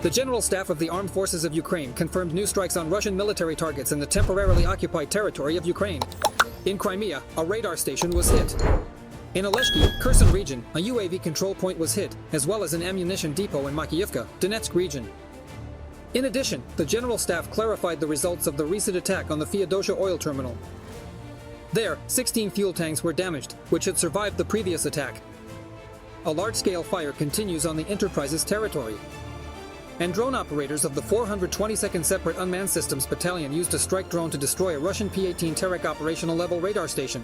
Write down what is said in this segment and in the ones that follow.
The General Staff of the Armed Forces of Ukraine confirmed new strikes on Russian military targets in the temporarily occupied territory of Ukraine. In Crimea, a radar station was hit. In Oleksandr, Kursk region, a UAV control point was hit, as well as an ammunition depot in Makiyivka, Donetsk region. In addition, the General Staff clarified the results of the recent attack on the Feodosia oil terminal. There, 16 fuel tanks were damaged, which had survived the previous attack. A large-scale fire continues on the Enterprise's territory. And drone operators of the 422nd Separate Unmanned Systems Battalion used a strike drone to destroy a Russian P-18 Terek operational-level radar station.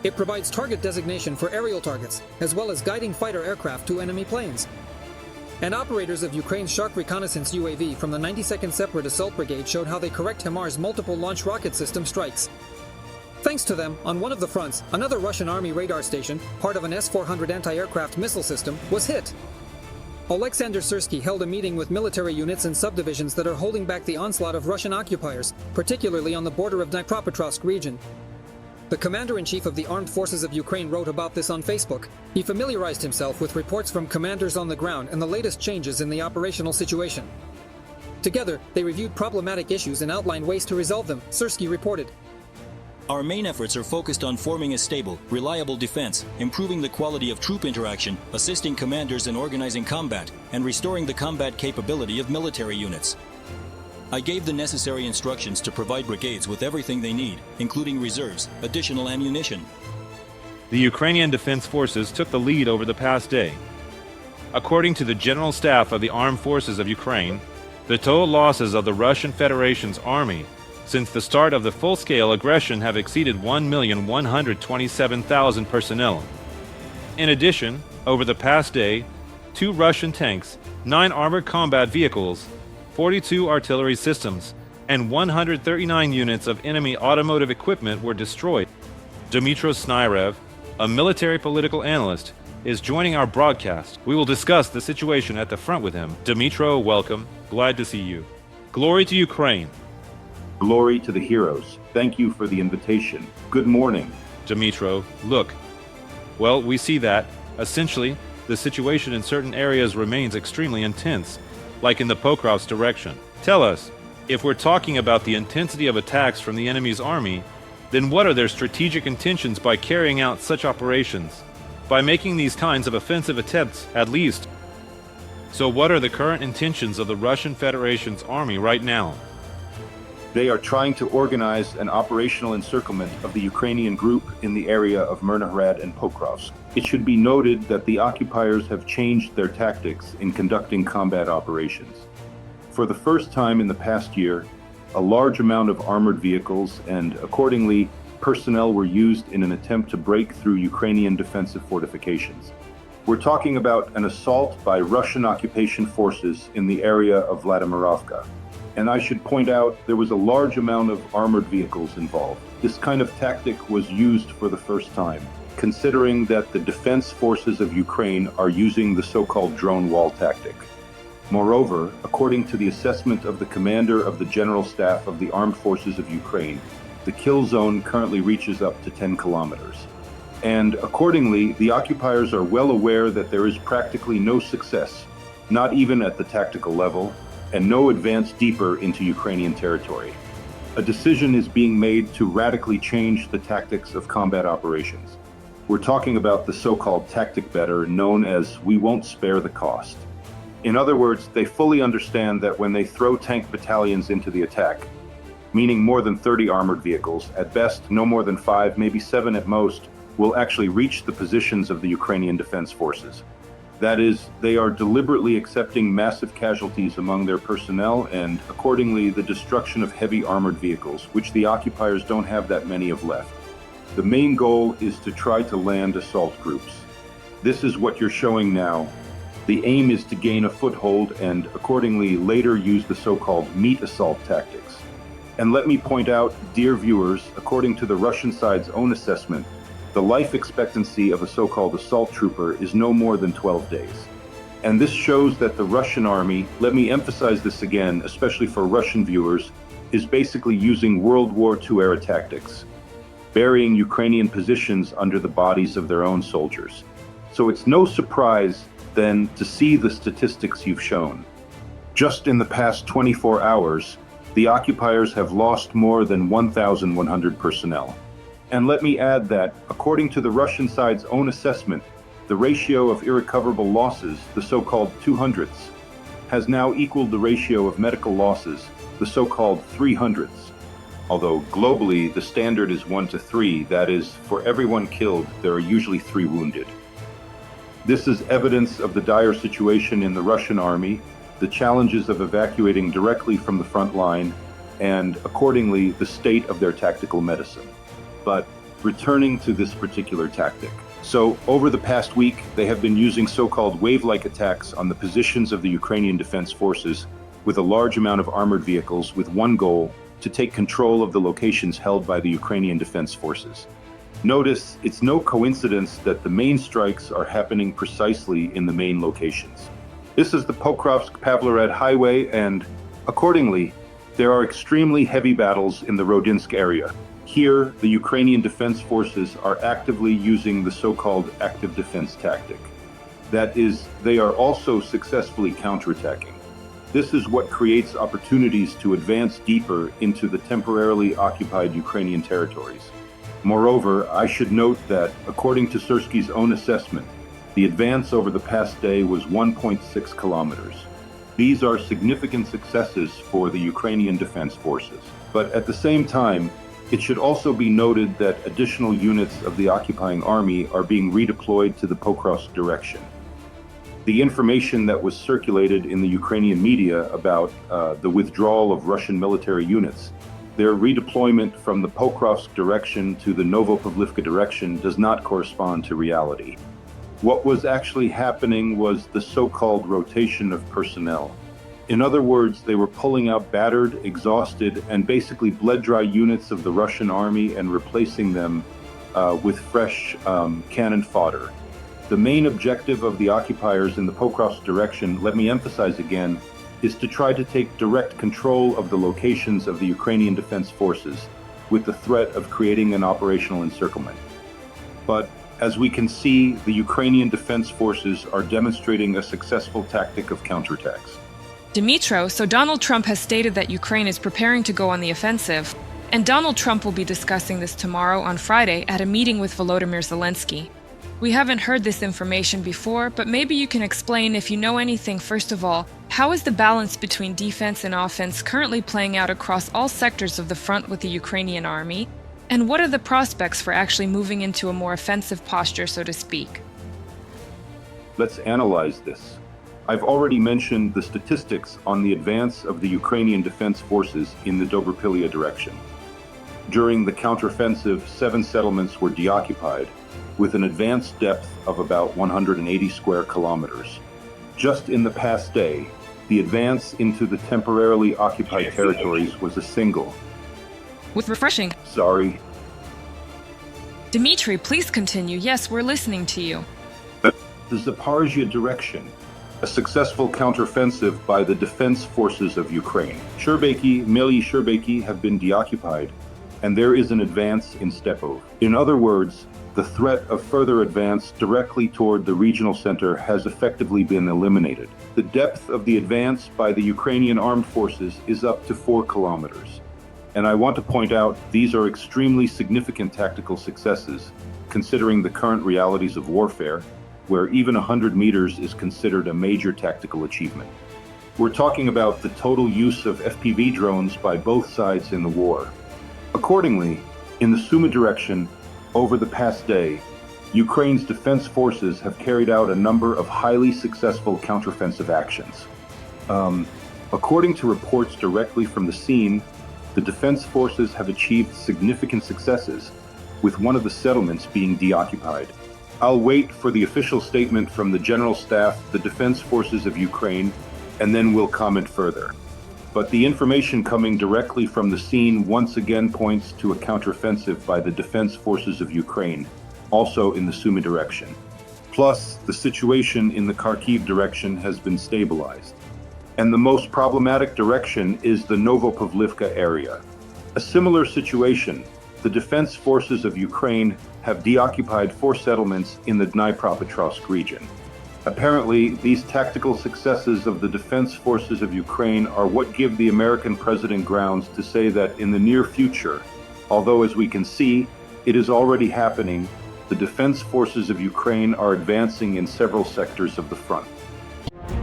It provides target designation for aerial targets, as well as guiding fighter aircraft to enemy planes. And operators of Ukraine's Shark reconnaissance UAV from the 92nd Separate Assault Brigade showed how they correct HIMARS multiple launch rocket system strikes. Thanks to them, on one of the fronts, another Russian Army radar station, part of an S-400 anti-aircraft missile system, was hit. Oleksandr Syrskyi held a meeting with military units and subdivisions that are holding back the onslaught of Russian occupiers, particularly on the border of Dnipropetrovsk region. The Commander-in-Chief of the Armed Forces of Ukraine wrote about this on Facebook. He familiarized himself with reports from commanders on the ground and the latest changes in the operational situation. Together, they reviewed problematic issues and outlined ways to resolve them, Syrskyi reported. Our main efforts are focused on forming a stable, reliable defense, improving the quality of troop interaction, assisting commanders in organizing combat, and restoring the combat capability of military units. I gave the necessary instructions to provide brigades with everything they need, including reserves, additional ammunition. The Ukrainian Defense Forces took the lead over the past day. According to the General Staff of the Armed Forces of Ukraine, the total losses of the Russian Federation's army since the start of the full-scale aggression have exceeded 1,127,000 personnel. In addition, over the past day, 2 Russian tanks, 9 armored combat vehicles, 42 artillery systems, and 139 units of enemy automotive equipment were destroyed. Dmytro Snihiriov, a military political analyst, is joining our broadcast. We will discuss the situation at the front with him. Dmytro, welcome. Glad to see you. Glory to Ukraine. Glory to the heroes. Thank you for the invitation. Good morning. Dmytro, look. Well, we see that, essentially, the situation in certain areas remains extremely intense, like in the Pokrovsk direction. Tell us, if we're talking about the intensity of attacks from the enemy's army, then what are their strategic intentions by carrying out such operations? By making these kinds of offensive attempts, at least. So what are the current intentions of the Russian Federation's army right now? They are trying to organize an operational encirclement of the Ukrainian group in the area of Myrnohrad and Pokrovsk. It should be noted that the occupiers have changed their tactics in conducting combat operations. For the first time in the past year, a large amount of armored vehicles and, accordingly, personnel were used in an attempt to break through Ukrainian defensive fortifications. We're talking about an assault by Russian occupation forces in the area of Vladimirovka. And I should point out there was a large amount of armored vehicles involved. This kind of tactic was used for the first time, considering that the defense forces of Ukraine are using the so-called drone wall tactic. Moreover, according to the assessment of the commander of the General Staff of the Armed Forces of Ukraine, the kill zone currently reaches up to 10 kilometers. And accordingly, the occupiers are well aware that there is practically no success, not even at the tactical level, and no advance deeper into Ukrainian territory. A decision is being made to radically change the tactics of combat operations. We're talking about the so-called tactic better, known as "we won't spare the cost." In other words, they fully understand that when they throw tank battalions into the attack, meaning more than 30 armored vehicles, at best no more than 5, maybe 7 at most, will actually reach the positions of the Ukrainian defense forces. That is, they are deliberately accepting massive casualties among their personnel and, accordingly, the destruction of heavy armored vehicles, which the occupiers don't have that many of left. The main goal is to try to land assault groups. This is what you're showing now. The aim is to gain a foothold and, accordingly, later use the so-called meat assault tactics. And let me point out, dear viewers, according to the Russian side's own assessment, the life expectancy of a so-called assault trooper is no more than 12 days. And this shows that the Russian army, let me emphasize this again, especially for Russian viewers, is basically using World War II-era tactics, burying Ukrainian positions under the bodies of their own soldiers. So it's no surprise, then, to see the statistics you've shown. Just in the past 24 hours, the occupiers have lost more than 1,100 personnel. And let me add that, according to the Russian side's own assessment, the ratio of irrecoverable losses, the so-called 200s, has now equaled the ratio of medical losses, the so-called 300s. Although globally, the standard is 1 to 3, that is, for every 1 killed, there are usually 3 wounded. This is evidence of the dire situation in the Russian army, the challenges of evacuating directly from the front line, and accordingly, the state of their tactical medicine. But returning to this particular tactic. So, over the past week, they have been using so-called wave-like attacks on the positions of the Ukrainian defense forces with a large amount of armored vehicles with one goal: to take control of the locations held by the Ukrainian defense forces. Notice, it's no coincidence that the main strikes are happening precisely in the main locations. This is the Pokrovsk-Pavlorad highway, and accordingly, there are extremely heavy battles in the Rodinsk area. Here, the Ukrainian defense forces are actively using the so-called active defense tactic. That is, they are also successfully counterattacking. This is what creates opportunities to advance deeper into the temporarily occupied Ukrainian territories. Moreover, I should note that, according to Syrskyi's own assessment, the advance over the past day was 1.6 kilometers. These are significant successes for the Ukrainian defense forces. But at the same time, it should also be noted that additional units of the occupying army are being redeployed to the Pokrovsk direction. The information that was circulated in the Ukrainian media about the withdrawal of Russian military units, their redeployment from the Pokrovsk direction to the Novopavlivka direction does not correspond to reality. What was actually happening was the so-called rotation of personnel. In other words, they were pulling out battered, exhausted, and basically bled-dry units of the Russian army and replacing them with fresh cannon fodder. The main objective of the occupiers in the Pokrovsk direction, let me emphasize again, is to try to take direct control of the locations of the Ukrainian defense forces with the threat of creating an operational encirclement. But as we can see, the Ukrainian defense forces are demonstrating a successful tactic of counterattacks. Dmytro, so Donald Trump has stated that Ukraine is preparing to go on the offensive, and Donald Trump will be discussing this tomorrow on Friday at a meeting with Volodymyr Zelensky. We haven't heard this information before, but maybe you can explain, if you know anything. First of all, how is the balance between defense and offense currently playing out across all sectors of the front with the Ukrainian army? And what are the prospects for actually moving into a more offensive posture, so to speak? Let's analyze this. I've already mentioned the statistics on the advance of the Ukrainian defense forces in the Dobripilya direction. During the counteroffensive, 7 settlements were deoccupied, with an advanced depth of about 180 square kilometers. Just in the past day, the advance into the temporarily occupied territories was a single. With refreshing. Sorry. Dmitry, please continue. Yes, we're listening to you. The Zaporizhzhia direction, a successful counteroffensive by the defense forces of Ukraine. Syrskyi, Mily Syrskyi have been deoccupied, and there is an advance in Stepov. In other words, the threat of further advance directly toward the regional center has effectively been eliminated. The depth of the advance by the Ukrainian armed forces is up to 4 kilometers. And I want to point out, these are extremely significant tactical successes, considering the current realities of warfare, where even 100 meters is considered a major tactical achievement. We're talking about the total use of FPV drones by both sides in the war. Accordingly, in the Sumy direction, over the past day, Ukraine's defense forces have carried out a number of highly successful counteroffensive actions. According to reports directly from the scene, the defense forces have achieved significant successes, with one of the settlements being deoccupied. I'll wait for the official statement from the General Staff, the Defense Forces of Ukraine, and then we'll comment further. But the information coming directly from the scene once again points to a counteroffensive by the Defense Forces of Ukraine, also in the Sumy direction. Plus, the situation in the Kharkiv direction has been stabilized. And the most problematic direction is the Novopavlivka area. A similar situation, the Defense Forces of Ukraine have deoccupied 4 settlements in the Dnipropetrovsk region. Apparently, these tactical successes of the defense forces of Ukraine are what give the American president grounds to say that in the near future, although as we can see, it is already happening, the defense forces of Ukraine are advancing in several sectors of the front.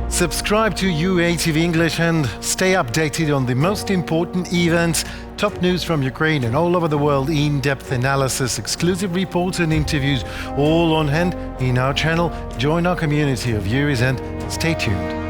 Subscribe to UATV English and stay updated on the most important events, top news from Ukraine and all over the world, in-depth analysis, exclusive reports and interviews, all on hand in our channel. Join our community of viewers and stay tuned.